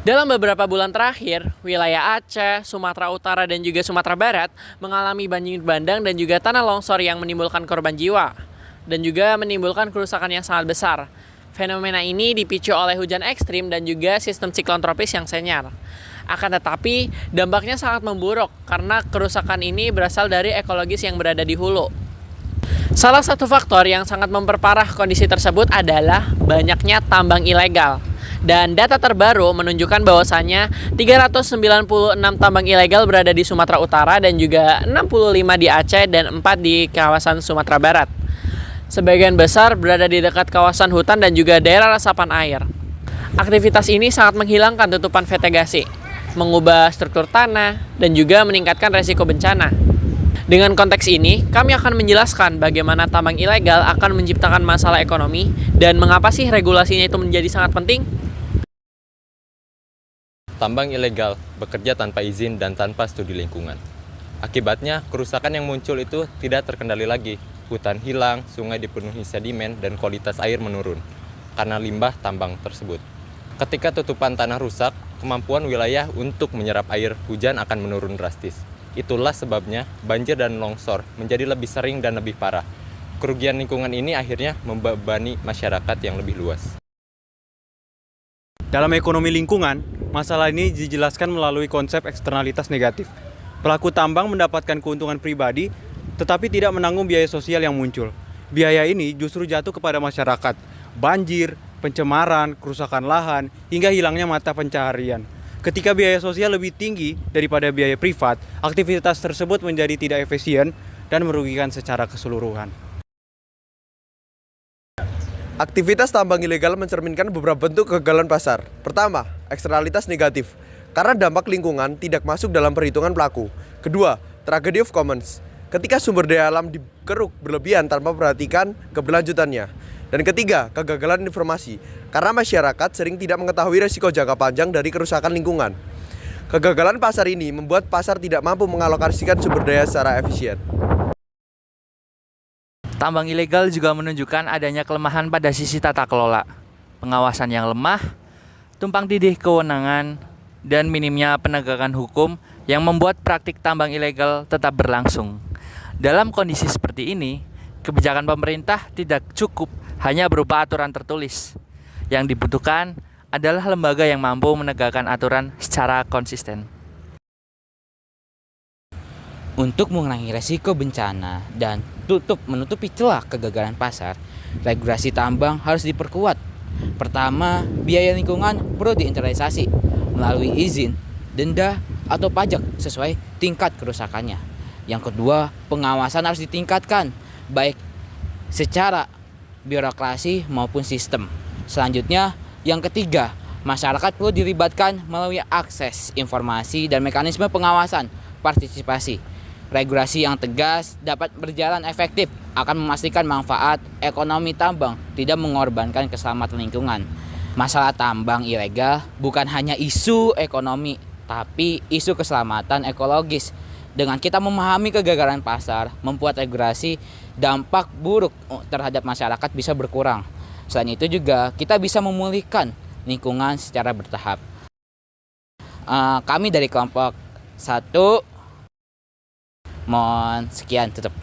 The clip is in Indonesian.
Dalam beberapa bulan terakhir, wilayah Aceh, Sumatera Utara, dan juga Sumatera Barat mengalami banjir bandang dan juga tanah longsor yang menimbulkan korban jiwa dan juga menimbulkan kerusakan yang sangat besar. Fenomena ini dipicu oleh hujan ekstrim dan juga sistem siklon tropis yang senyar. Akan tetapi, dampaknya sangat memburuk karena kerusakan ini berasal dari ekologis yang berada di hulu. Salah satu faktor yang sangat memperparah kondisi tersebut adalah banyaknya tambang ilegal. Dan data terbaru menunjukkan bahwasannya 396 tambang ilegal berada di Sumatera Utara dan juga 65 di Aceh dan 4 di kawasan Sumatera Barat. Sebagian besar berada di dekat kawasan hutan dan juga daerah resapan air. Aktivitas ini sangat menghilangkan tutupan vegetasi, mengubah struktur tanah, dan juga meningkatkan resiko bencana. Dengan konteks ini, kami akan menjelaskan bagaimana tambang ilegal akan menciptakan masalah ekonomi dan mengapa sih regulasinya itu menjadi sangat penting. Tambang ilegal bekerja tanpa izin dan tanpa studi lingkungan. Akibatnya, kerusakan yang muncul itu tidak terkendali lagi. Hutan hilang, sungai dipenuhi sedimen, dan kualitas air menurun karena limbah tambang tersebut. Ketika tutupan tanah rusak, kemampuan wilayah untuk menyerap air hujan akan menurun drastis. Itulah sebabnya banjir dan longsor menjadi lebih sering dan lebih parah. Kerugian lingkungan ini akhirnya membebani masyarakat yang lebih luas. Dalam ekonomi lingkungan, masalah ini dijelaskan melalui konsep eksternalitas negatif. Pelaku tambang mendapatkan keuntungan pribadi, tetapi tidak menanggung biaya sosial yang muncul. Biaya ini justru jatuh kepada masyarakat. Banjir, pencemaran, kerusakan lahan, hingga hilangnya mata pencaharian. Ketika biaya sosial lebih tinggi daripada biaya privat, aktivitas tersebut menjadi tidak efisien dan merugikan secara keseluruhan. Aktivitas tambang ilegal mencerminkan beberapa bentuk kegagalan pasar. Pertama, eksternalitas negatif, karena dampak lingkungan tidak masuk dalam perhitungan pelaku. Kedua, tragedy of commons, ketika sumber daya alam dikeruk berlebihan tanpa memperhatikan keberlanjutannya. Dan ketiga, kegagalan informasi, karena masyarakat sering tidak mengetahui risiko jangka panjang dari kerusakan lingkungan. Kegagalan pasar ini membuat pasar tidak mampu mengalokasikan sumber daya secara efisien. Tambang ilegal juga menunjukkan adanya kelemahan pada sisi tata kelola, pengawasan yang lemah, tumpang tindih kewenangan, dan minimnya penegakan hukum yang membuat praktik tambang ilegal tetap berlangsung. Dalam kondisi seperti ini, kebijakan pemerintah tidak cukup hanya berupa aturan tertulis. Yang dibutuhkan adalah lembaga yang mampu menegakkan aturan secara konsisten. Untuk mengurangi resiko bencana dan menutupi celah kegagalan pasar, regulasi tambang harus diperkuat. Pertama, biaya lingkungan perlu diinternalisasi melalui izin, denda, atau pajak sesuai tingkat kerusakannya. Yang kedua, pengawasan harus ditingkatkan, baik secara birokrasi maupun sistem. Selanjutnya, yang ketiga, masyarakat perlu dilibatkan melalui akses informasi dan mekanisme pengawasan partisipasi. Regulasi yang tegas dapat berjalan efektif akan memastikan manfaat ekonomi tambang tidak mengorbankan keselamatan lingkungan. Masalah tambang ilegal bukan hanya isu ekonomi, tapi isu keselamatan ekologis. Dengan kita memahami kegagalan pasar, membuat regulasi, dampak buruk terhadap masyarakat bisa berkurang. Selain itu juga kita bisa memulihkan lingkungan secara bertahap. Kami dari kelompok 1 mohon sekian, tutup.